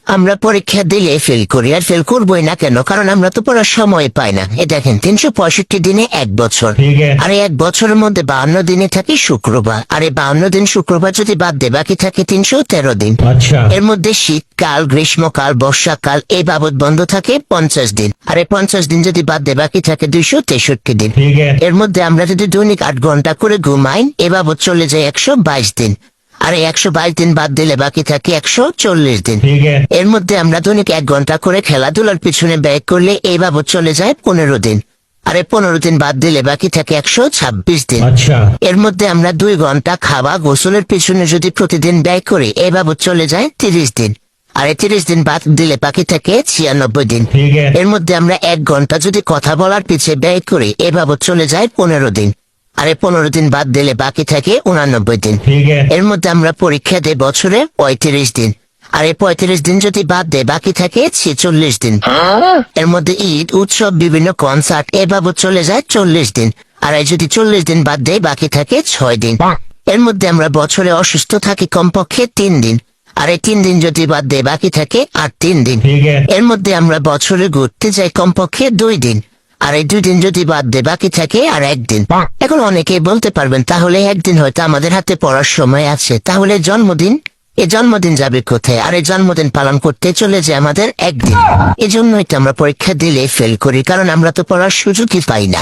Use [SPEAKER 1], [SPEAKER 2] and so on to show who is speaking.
[SPEAKER 1] আমরা পরীক্ষা দিলে ফেল করি, আর ফেল করবোই না কেন? কারণ আমরা তো পড়ার সময় পাই না। এ দেখেন 365 দিনে 1 বছর, আর 1 বছরের মধ্যে 52 দিনে থাকে শুক্রবার, আর এই 52 দিন শুক্রবার যদি বাদ দে বাকি থাকে 313 দিন। এর মধ্যে শীতকাল, গ্রীষ্মকাল, বর্ষাকাল এই বাবদ বন্ধ থাকে 50 দিন, আর এই 50 দিন যদি বাদ দে বাকি থাকে 263 দিন। এর মধ্যে আমরা যদি দৈনিক 8 ঘন্টা করে ঘুমাই এ বাবদ চলে যায় 122 দিন, আর 122 দিন বাদ দিলে বাকি থাকে 140 দিন। এর মধ্যে আমরা দৈনিক 1 ঘন্টা করে খেলাধুলার পিছনে ব্যয় করলে এই বাবদ চলে যায় 15 দিন, আর 15 দিন বাদ দিলে বাকি থাকে 126 দিন। এর মধ্যে আমরা 2 ঘন্টা খাওয়া গোসলের পিছনে যদি প্রতিদিন ব্যয় করি এই বাবদ চলে যায় 30 দিন, আর 30 দিন বাদ দিলে বাকি থাকে 96 দিন। এর মধ্যে আমরা 1 ঘন্টা যদি কথা বলার পিছে ব্যয় করি এ বাবদ চলে যায় 15 দিন, আর 15 দিন বাদ দিলে বাকি থাকে 89 দিন। এর মধ্যে আমরা পরীক্ষা দেই বছরে 35 দিন, আর 35 দিন যদি বাদ দেয় বাকি থাকে 46 দিন। এর মধ্যে ঈদ, উৎসব, বিভিন্ন কনসার্ট এ বাবদ চলে যায় 40 দিন, আর যদি 40 দিন বাদ দেয় বাকি থাকে 6 দিন। এর মধ্যে আমরা বছরে অসুস্থ থাকি কমপক্ষে 3 দিন, আর 3 দিন যদি বাদ দেয় বাকি থাকে আর 3 দিন। এর মধ্যে আমরা বছরে ঘুরতে যাই কমপক্ষে 2 দিন, আর 2 দিন যদি বাদ দেয় বাকি থাকে আর 1 দিন। এখন অনেকেই বলতে পারবেন তাহলে 1 দিন হয়তো আমাদের হাতে পড়ার সময় আছে, তাহলে জন্মদিন, এই জন্মদিন যাবে কোথায়? আর এই জন্মদিন পালন করতে চলে যায় আমাদের 1 দিন। এজন্যই তো আমরা পরীক্ষা দিলে ফেল করি, কারণ আমরা তো পড়ার সুযোগই পাই না।